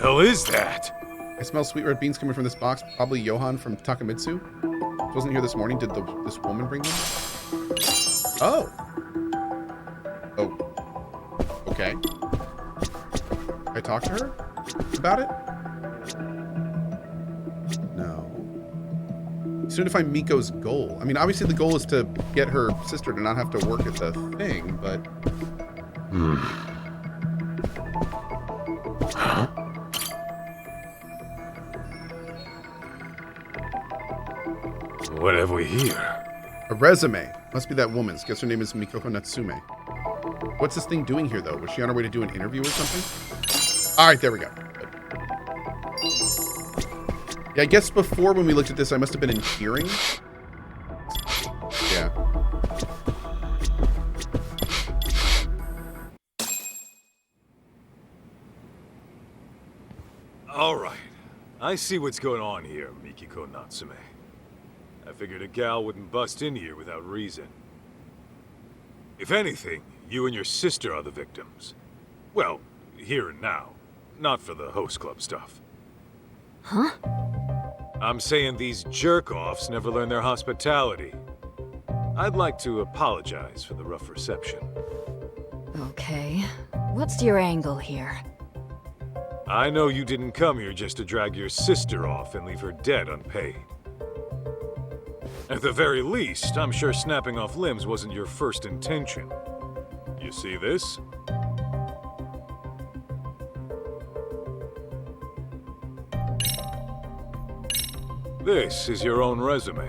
hell is that? I smell sweet red beans coming from this box. Probably Johan from Takamitsu. Wasn't here this morning. Did this woman bring them? Oh. Oh. Okay. I talked to her about it? No. Soon to find Miko's goal. I mean, obviously the goal is to get her sister to not have to work at the thing, but... Huh? What have we here? A resume. Must be that woman's. Guess her name is Mikoko Natsume. What's this thing doing here, though? Was she on her way to do an interview or something? All right, there we go. Good. Yeah, I guess before when we looked at this, I must have been in hearing. Yeah. All right. I see what's going on here, Mikiko Natsume. I figured a gal wouldn't bust in here without reason. If anything, you and your sister are the victims. Well, here and now. Not for the host club stuff. Huh? I'm saying these jerk-offs never learn their hospitality. I'd like to apologize for the rough reception. Okay. What's your angle here? I know you didn't come here just to drag your sister off and leave her dead unpaid. At the very least, I'm sure snapping off limbs wasn't your first intention. You see this? This is your own resume.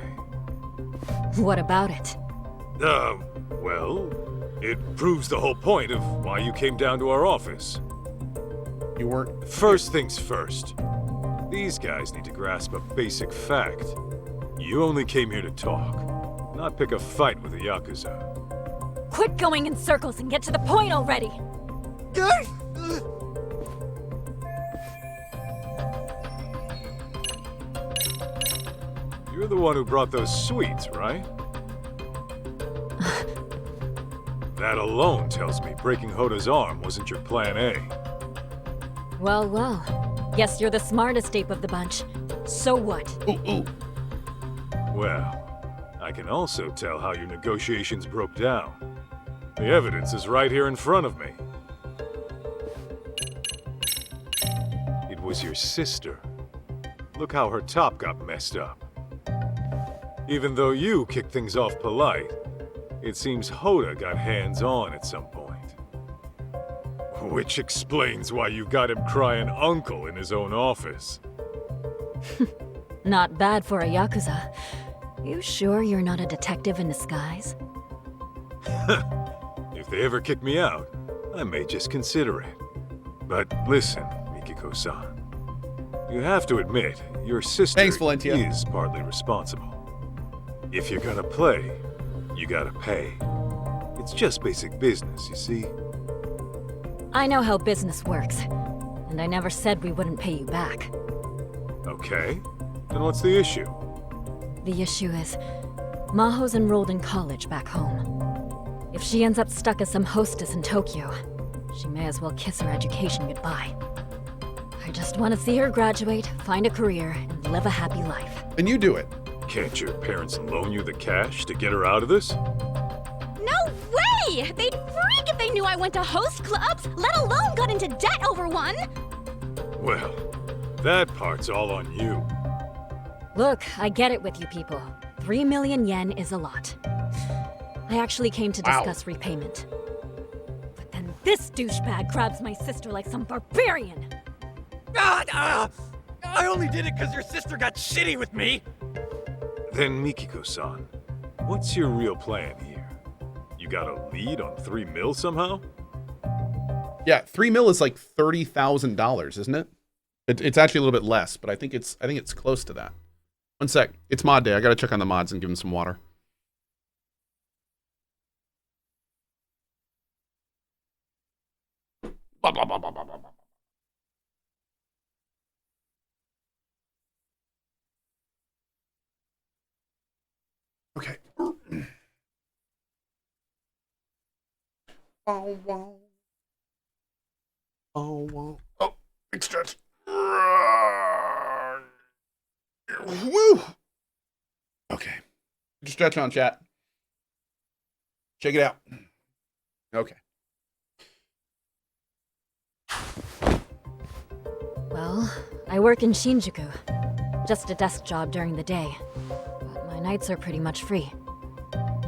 What about it? Well, it proves the whole point of why you came down to our office. You weren't... First things first. These guys need to grasp a basic fact. You only came here to talk, not pick a fight with the Yakuza. Quit going in circles and get to the point already! You're the one who brought those sweets, right? That alone tells me breaking Hoda's arm wasn't your plan A. Well, well. Guess you're the smartest ape of the bunch. So what? Ooh, ooh. Well, I can also tell how your negotiations broke down. The evidence is right here in front of me. It was your sister. Look how her top got messed up. Even though you kicked things off polite, it seems Hoda got hands-on at some point. Which explains why you got him crying uncle in his own office. Not bad for a Yakuza. You sure you're not a detective in disguise? If they ever kick me out, I may just consider it. But listen, Mikiko-san. You have to admit, your sister Thanks, Valentia. is partly responsible. If you're gonna play, you gotta pay. It's just basic business, you see? I know how business works. And I never said we wouldn't pay you back. Okay. Then what's the issue? The issue is, Maho's enrolled in college back home. If she ends up stuck as some hostess in Tokyo, she may as well kiss her education goodbye. I just want to see her graduate, find a career, and live a happy life. And you do it. Can't your parents loan you the cash to get her out of this? No way! They'd freak if they knew I went to host clubs, let alone got into debt over one! Well, that part's all on you. Look, I get it with you people. 3 million yen is a lot. I actually came to discuss repayment. But then this douchebag grabs my sister like some barbarian. I only did it because your sister got shitty with me! Then Mikiko-san, what's your real plan here? You got a lead on 3 mil somehow? Yeah, 3 mil is like $30,000, isn't it? It's actually a little bit less, but I think it's close to that. One sec. It's mod day. I gotta check on the mods and give them some water. Blah, blah, blah, blah, blah, blah. Okay. Oh, wow. Oh, wow. Oh, big stretch. Woo! Okay. Just stretch on, chat. Check it out. Okay. Well, I work in Shinjuku. Just a desk job during the day. But my nights are pretty much free.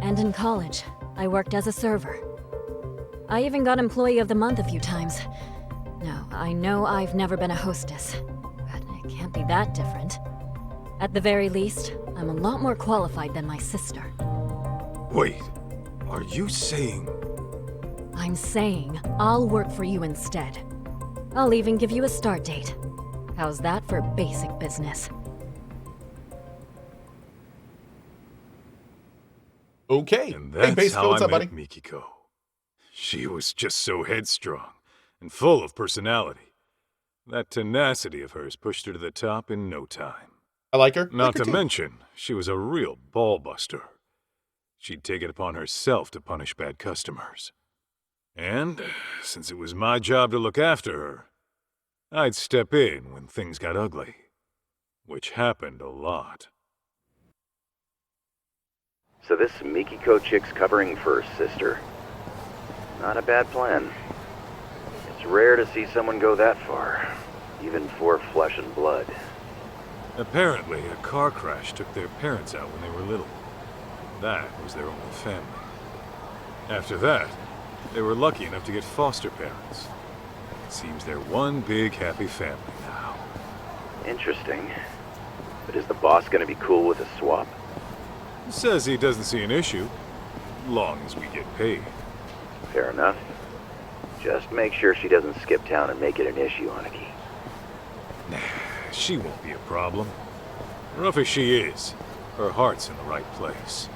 And in college, I worked as a server. I even got Employee of the Month a few times. Now, I know I've never been a hostess, but it can't be that different. At the very least, I'm a lot more qualified than my sister. Wait, are you saying... I'm saying I'll work for you instead. I'll even give you a start date. How's that for basic business? Okay. And Hey, that's Basic, how what's I up, buddy? met Mikiko. She was just so headstrong and full of personality. That tenacity of hers pushed her to the top in no time. I like her. Not Like her to too. mention, she was a real ball-buster. She'd take it upon herself to punish bad customers. And, since it was my job to look after her, I'd step in when things got ugly. Which happened a lot. So this Mikiko chick's covering for her sister. Not a bad plan. It's rare to see someone go that far, even for flesh and blood. Apparently, a car crash took their parents out when they were little. That was their only family. After that, they were lucky enough to get foster parents. Seems they're one big happy family now. Interesting. But is the boss gonna be cool with a swap? Says he doesn't see an issue, long as we get paid. Fair enough. Just make sure she doesn't skip town and make it an issue, Aniki. She won't be a problem. Rough as she is, her heart's in the right place.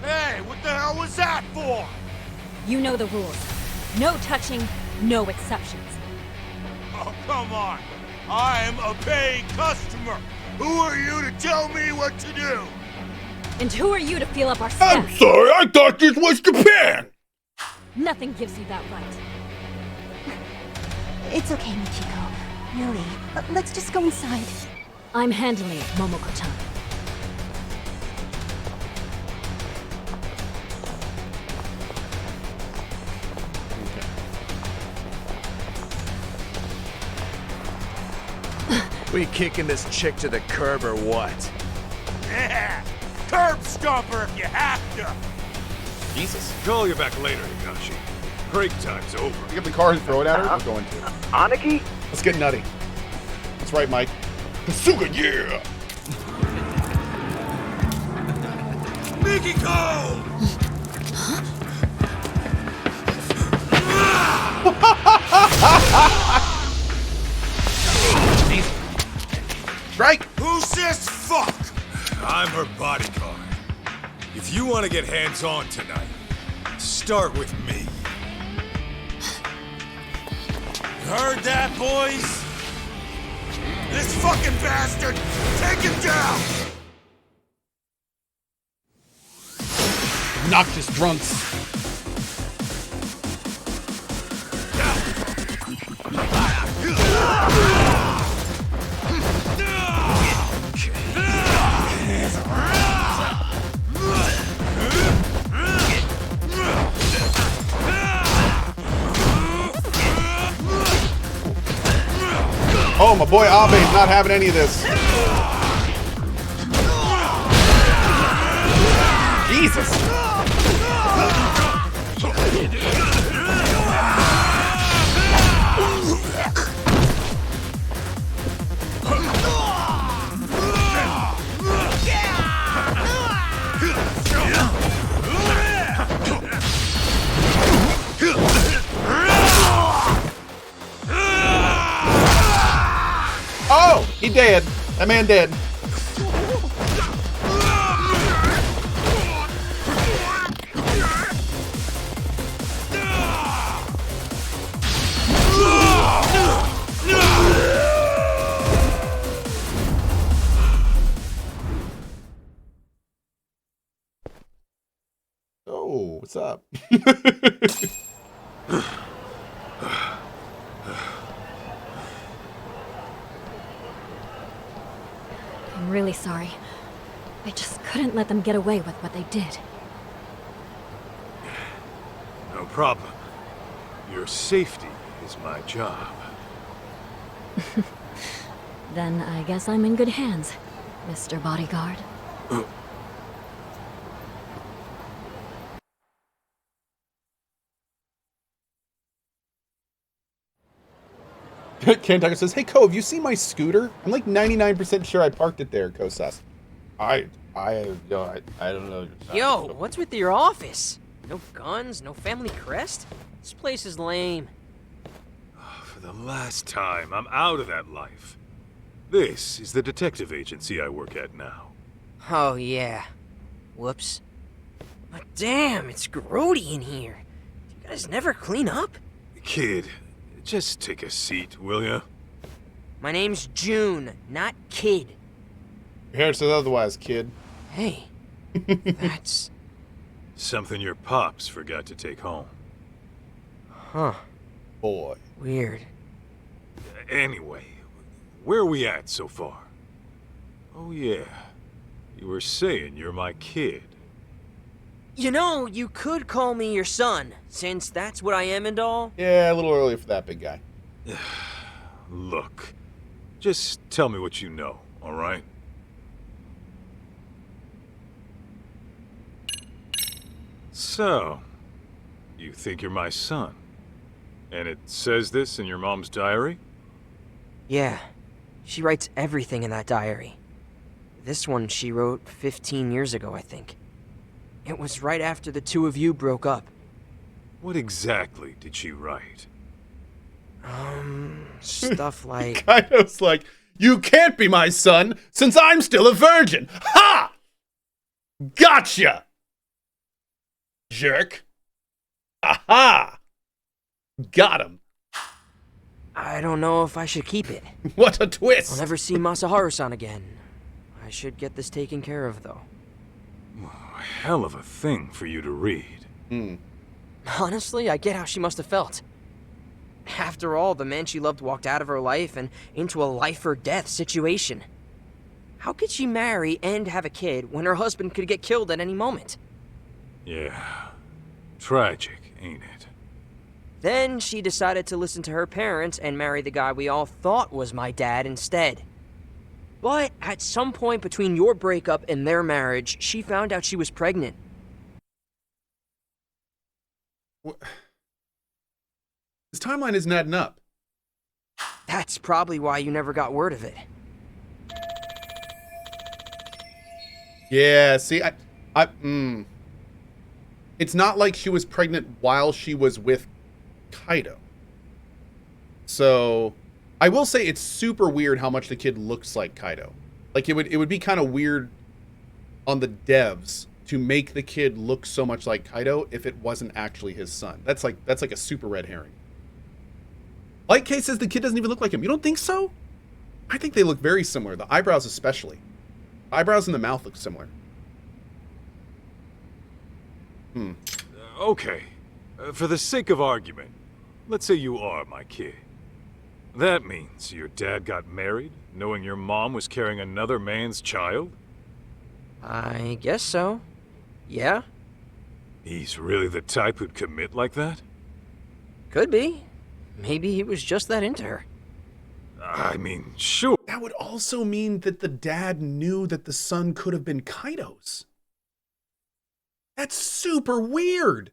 Hey, what the hell was that for? You know the rules. No touching, no exceptions. Oh, come on. I'm a paying customer. Who are you to tell me what to do? And who are you to feel up our I'm staff? sorry, I thought this was Japan! Nothing gives you that right. It's okay, Mikiko. Really. Let's just go inside. I'm handling it, Momoko-chan. We kicking this chick to the curb or what? Yeah, curb stomper if you have to. Jesus. Call you back later, Higashi. Break time's over. Pick up the car and throw it at her? We're going to. Aniki? Let's get nutty. That's right, Mike. Kasuga, yeah! Mikiko! Strike! Who's this fuck? I'm her bodyguard. If you want to get hands-on tonight, start with me. Heard that, boys? This fucking bastard! Take him down! Noxious drunks. Oh, my boy Abe's not having any of this. Jesus. Oh, he dead. That man dead. what's up? I'm really sorry. I just couldn't let them get away with what they did. No problem. Your safety is my job. Then I guess I'm in good hands, Mr. Bodyguard. Ken Tucker says, "Hey, Cohh, have you seen my scooter? I'm like 99% sure I parked it there." Cohh says, I don't know. Yo, what's with your office? No guns, no family crest? This place is lame. For the last time, I'm out of that life. This is the detective agency I work at now. Oh, yeah. Whoops. But damn, it's grody in here. Do you guys never clean up? Kid, just take a seat, will ya? My name's June, not Kid. Your hair says otherwise, kid. Hey, that's... Something your pops forgot to take home. Huh. Boy. Weird. Anyway, where are we at so far? Oh yeah, you were saying you're my kid. You know, you could call me your son, since that's what I am and all. Yeah, a little early for that, big guy. Look, just tell me what you know, all right? So, you think you're my son? And it says this in your mom's diary? Yeah, she writes everything in that diary. This one she wrote 15 years ago, I think. It was right after the two of you broke up. What exactly did she write? Stuff like... Kaito's like, "You can't be my son since I'm still a virgin." Ha! Gotcha! Jerk. Aha! Got him. I don't know if I should keep it. What a twist! I'll never see Masaharu-san again. I should get this taken care of, though. Hell of a thing for you to read. Honestly, I get how she must have felt. After all, the man she loved walked out of her life and into a life-or-death situation. How could she marry and have a kid when her husband could get killed at any moment? Yeah. Tragic, ain't it? Then she decided to listen to her parents and marry the guy we all thought was my dad instead. But at some point between your breakup and their marriage, she found out she was pregnant. His timeline isn't adding up. That's probably why you never got word of it. Yeah, see, it's not like she was pregnant while she was with Kaito. So, I will say it's super weird how much the kid looks like Kaito. Like, it would be kind of weird on the devs to make the kid look so much like Kaito if it wasn't actually his son. That's like a super red herring. Light K says the kid doesn't even look like him. You don't think so? I think they look very similar. The eyebrows especially. Eyebrows and the mouth look similar. Okay. For the sake of argument, let's say you are my kid. That means your dad got married, knowing your mom was carrying another man's child? I guess so. Yeah? He's really the type who'd commit like that? Could be. Maybe he was just that into her. I mean, sure. That would also mean that the dad knew that the son could have been Kaito's. That's super weird.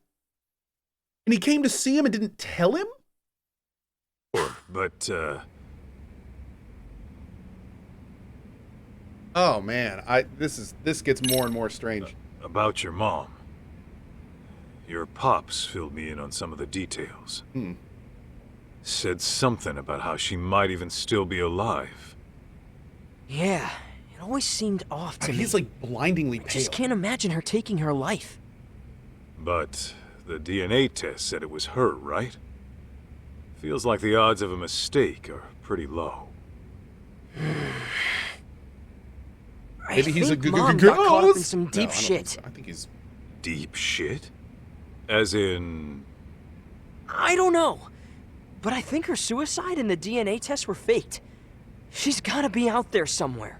And he came to see him and didn't tell him? But, Oh man, this gets more and more strange. about your mom. Your pops filled me in on some of the details. Said something about how she might even still be alive. Yeah, it always seemed off to me. He's like blindingly pale. I just can't imagine her taking her life. But the DNA test said it was her, right? Feels like the odds of a mistake are pretty low. Maybe he's a good Mom girl. got caught up in some deep shit. I think he's Deep shit? As in... I don't know, but I think her suicide and the DNA tests were faked. She's gotta be out there somewhere.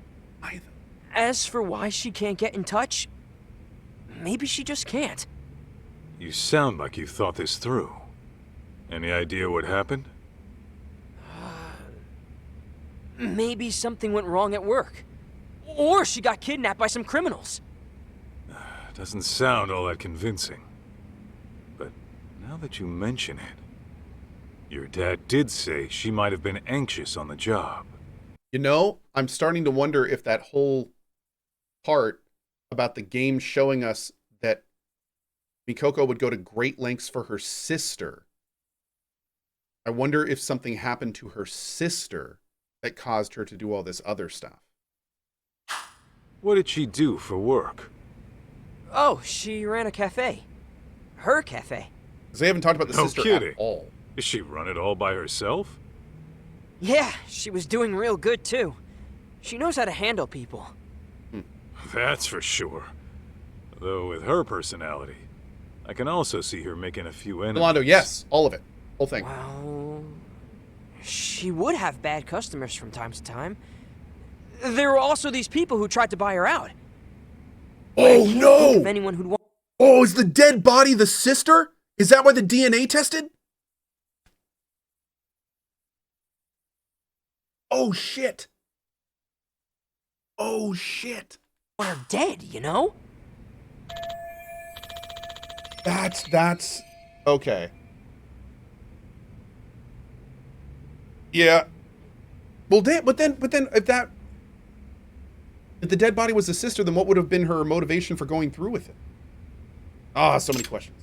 As for why she can't get in touch, maybe she just can't. You sound like you thought this through. Any idea what happened? Maybe something went wrong at work. Or she got kidnapped by some criminals. Doesn't sound all that convincing. But now that you mention it, your dad did say she might have been anxious on the job. You know, I'm starting to wonder if that whole part about the game showing us that Mikoko would go to great lengths for her sister. I wonder if something happened to her sister that caused her to do all this other stuff. What did she do for work? Oh, she ran a cafe. Her cafe. Because they haven't talked about the No sister kidding. at all. Does she run it all by herself? Yeah, she was doing real good too. She knows how to handle people. That's for sure. Though with her personality, I can also see her making a few enemies. Rolando, yes, all of it. Whole thing. Well, she would have bad customers from time to time. There were also these people who tried to buy her out. Oh Think no! of anyone who'd want. Oh, is the dead body the sister? Is that why the DNA tested? Oh shit. Oh shit. Her dead, you know? That's okay. Yeah. Well, but then, if the dead body was the sister, then what would have been her motivation for going through with it? Ah, so many questions.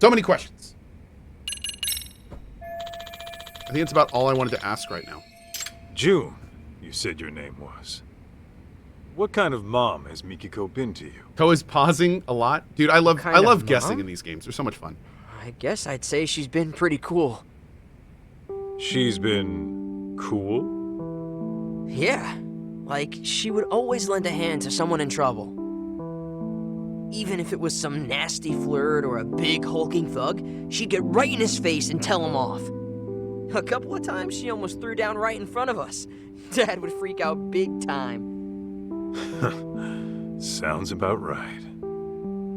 So many questions. I think it's about all I wanted to ask right now. June, you said your name was. What kind of mom has Mikiko been to you? Cohh is pausing a lot. Dude, I love guessing mom? in these games. They're so much fun. I guess I'd say she's been pretty cool. She's been cool? Yeah, like she would always lend a hand to someone in trouble. Even if it was some nasty flirt or a big hulking thug, she'd get right in his face and tell him off. A couple of times she almost threw down right in front of us. Dad would freak out big time. Sounds about right.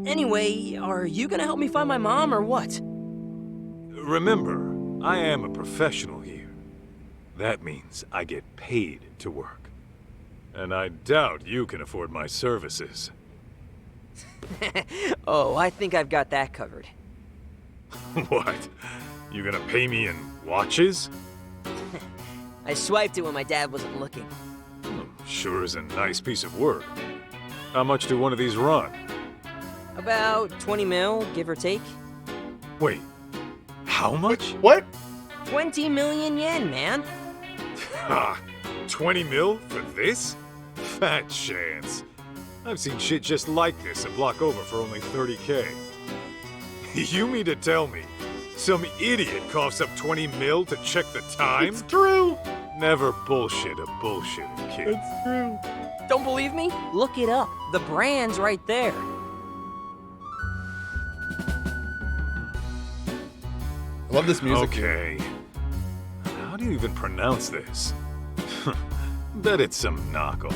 Anyway, are you gonna help me find my mom or what? Remember, I am a professional here. That means I get paid to work. And I doubt you can afford my services. Oh, I think I've got that covered. What? You gonna pay me in watches? I swiped it when my dad wasn't looking. Sure is a nice piece of work. How much do one of these run? About 20 mil, give or take. Wait, how much? What? 20 million yen, man. Ha! 20 mil for this? Fat chance. I've seen shit just like this a block over for only 30K. You mean to tell me some idiot coughs up 20 mil to check the time? It's true. Never bullshit a bullshitting kid. It's true. Don't believe me? Look it up. The brand's right there. I love this music. Okay. How do you even pronounce this? Bet it's some knockoff.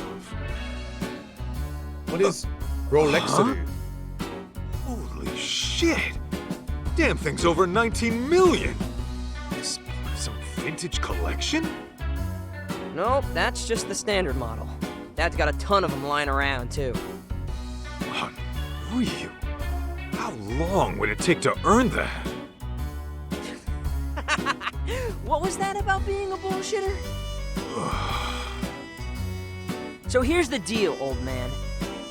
What is Rolexity? Holy shit! Damn thing's over 19 million! This part of some vintage collection? Nope, that's just the standard model. Dad's got a ton of them lying around, too. Unreal. How long would it take to earn that? What was that about being a bullshitter? So here's the deal, old man.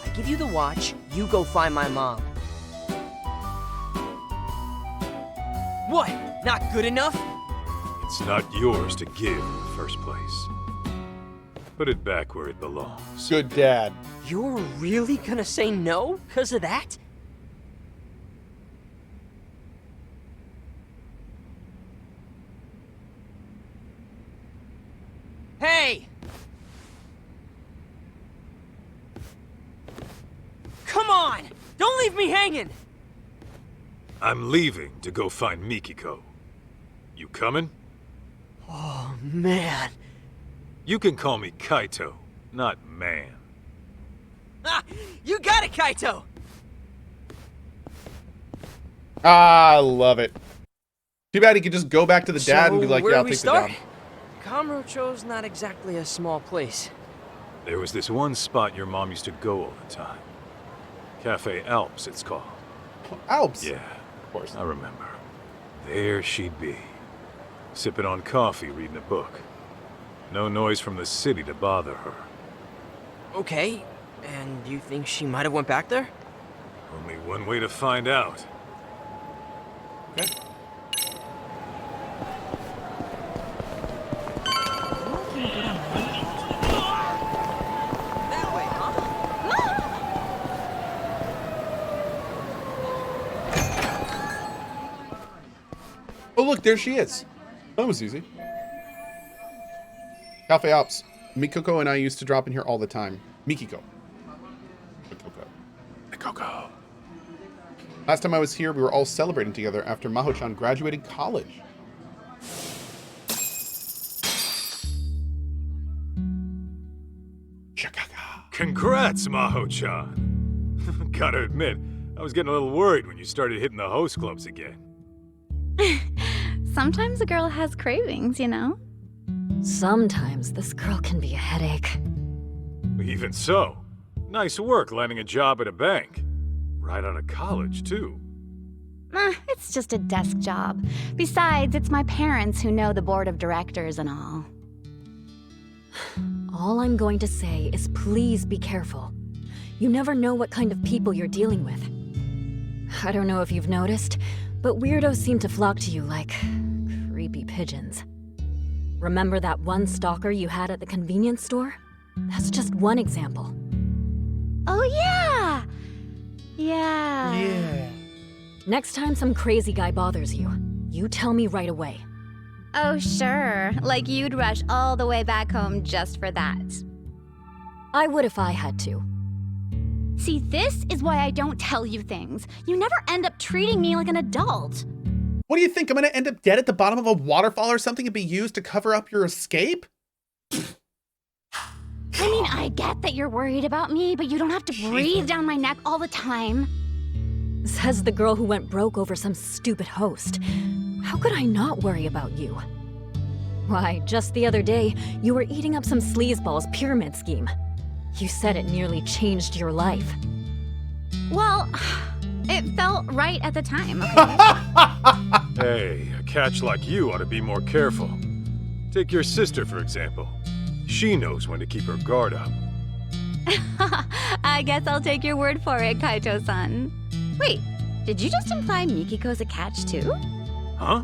I give you the watch, you go find my mom. What? Not good enough? It's not yours to give in the first place. Put it back where it belongs. Good dad. You're really gonna say no because of that? Hey! Come on! Don't leave me hanging! I'm leaving to go find Mikiko. You coming? Oh, man. You can call me Kaito, not man. Ah, you got it, Kaito! I love it. Too bad he could just go back to the dad and be like, where yeah, do I'll we take start? the job. Kamurocho's not exactly a small place. There was this one spot your mom used to go all the time. Cafe Alps, it's called. Alps. Yeah, Of course. I remember. There she'd be, sipping on coffee, reading a book. No noise from the city to bother her. Okay, and you think she might have went back there? Only one way to find out. Okay. That way, huh? Oh, look, there she is. That was easy. Cafe Alps. Mikiko and I used to drop in here all the time. Mikiko. Mikiko. Last time I was here, we were all celebrating together after Maho-chan graduated college. Congrats, Maho-chan. Gotta admit, I was getting a little worried when you started hitting the host clubs again. Sometimes a girl has cravings, you know? Sometimes this girl can be a headache. Even so, nice work landing a job at a bank. Right out of college, too. It's just a desk job. Besides, it's my parents who know the board of directors and all. All I'm going to say is please be careful. You never know what kind of people you're dealing with. I don't know if you've noticed, but weirdos seem to flock to you like creepy pigeons. Remember that one stalker you had at the convenience store? That's just one example. Oh, yeah! Yeah. Next time some crazy guy bothers you, you tell me right away. Oh, sure. Like you'd rush all the way back home just for that. I would if I had to. See, this is why I don't tell you things. You never end up treating me like an adult. What do you think? I'm going to end up dead at the bottom of a waterfall or something and be used to cover up your escape? I mean, I get that you're worried about me, but you don't have to breathe down my neck all the time. Says the girl who went broke over some stupid host. How could I not worry about you? Why, just the other day, you were eating up some sleazeball's pyramid scheme. You said it nearly changed your life. Well, it felt right at the time, okay? Hey, a catch like you ought to be more careful. Take your sister, for example. She knows when to keep her guard up. I guess I'll take your word for it, Kaito-san. Wait, did you just imply Mikiko's a catch too? Huh?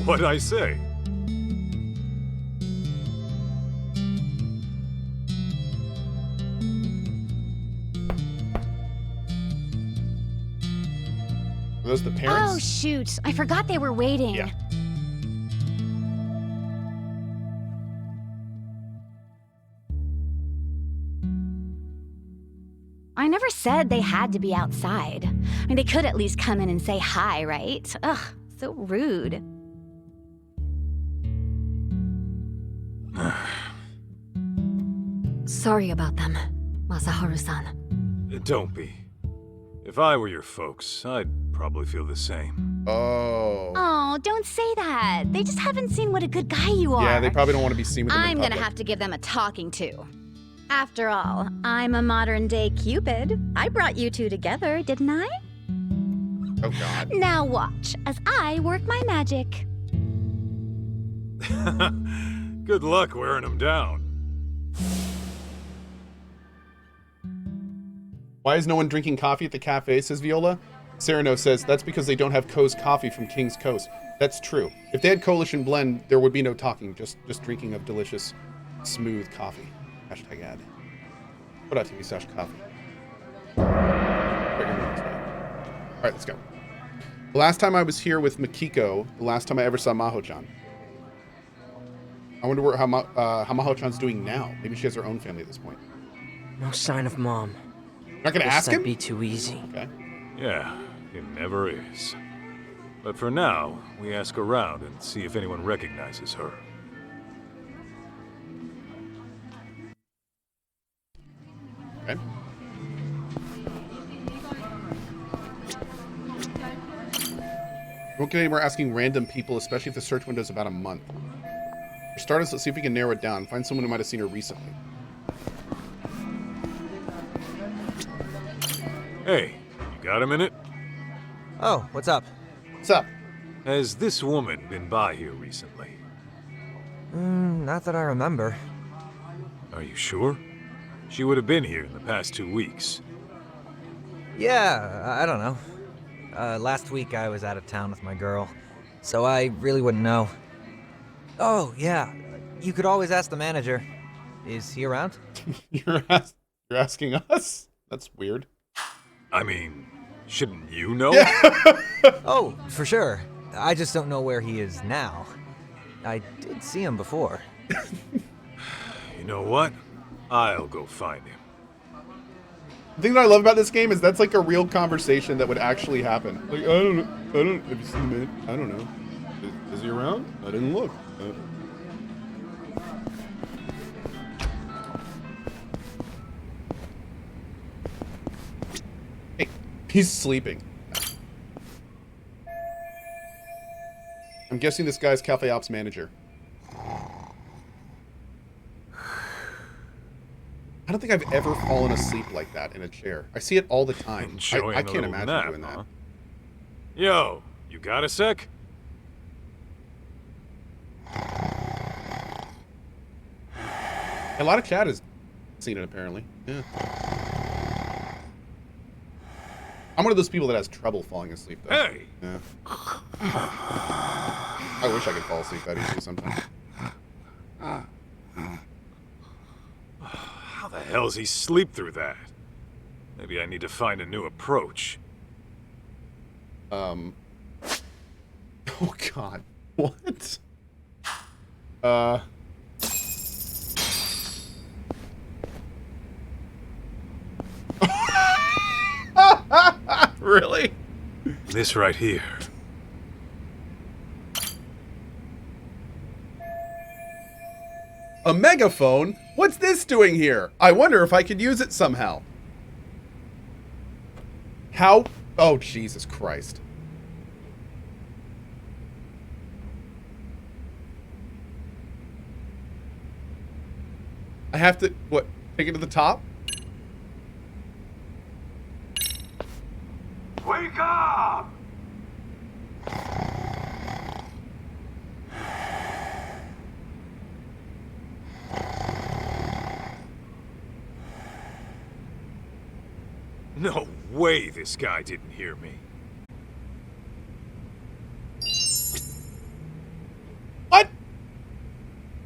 What'd I say? Are those the parents? Oh, shoot. I forgot they were waiting. Yeah. I never said they had to be outside. I mean, they could at least come in and say hi, right? Ugh, so rude. Sorry about them, Masaharu-san. Don't be. If I were your folks, I'd probably feel the same. Oh. Oh, don't say that. They just haven't seen what a good guy you are. Yeah, they probably don't want to be seen with them in I'm gonna public. have to give them a talking to. After all, I'm a modern-day Cupid. I brought you two together, didn't I? Oh, God. Now watch, as I work my magic. Good luck wearing them down. Why is no one drinking coffee at the cafe, says Viola. Sereno says, that's because they don't have Cohh's coffee from King's Coast. That's true. If they had Coalition Blend, there would be no talking, just drinking of delicious, smooth coffee. Hashtag ad. .tv/coffee. Alright, let's go. The last time I was here with Mikiko, the last time I ever saw Maho-chan. I wonder how Maho-chan's doing now. Maybe she has her own family at this point. No sign of Mom. Not gonna ask him? That'd be too easy. Okay. Yeah, It never is. But for now, we ask around and see if anyone recognizes her. Okay. Won't get anywhere asking random people, especially if the search window is about a month. For starters, let's see if we can narrow it down. Find someone who might have seen her recently. Hey, you got a minute? Oh, what's up? What's up? Has this woman been by here recently? Not that I remember. Are you sure? She would have been here in the past 2 weeks. Yeah, I don't know. Last week I was out of town with my girl, so I really wouldn't know. Oh, yeah. You could always ask the manager. Is he around? You're asking us? That's weird. I mean, shouldn't you know? Yeah. Oh, for sure. I just don't know where he is now. I did see him before. You know what? I'll go find him. The thing that I love about this game is that's like a real conversation that would actually happen. Like, I don't know. Have you seen the man? I don't know. Is he around? I didn't look. Hey, he's sleeping. I'm guessing this guy's Cafe Ops manager. I don't think I've ever fallen asleep like that in a chair. I see it all the time. I can't imagine doing that. Yo, you got a sec? A lot of chat has seen it, apparently. Yeah. I'm one of those people that has trouble falling asleep, though. Hey! Yeah. I wish I could fall asleep that easily sometimes. How the hell's he sleep through that? Maybe I need to find a new approach. Oh, God. What? Really? This right here. A megaphone? What's this doing here? I wonder if I could use it somehow. How? Oh, Jesus Christ. I have to, what, take it to the top? Wake up! No way this guy didn't hear me.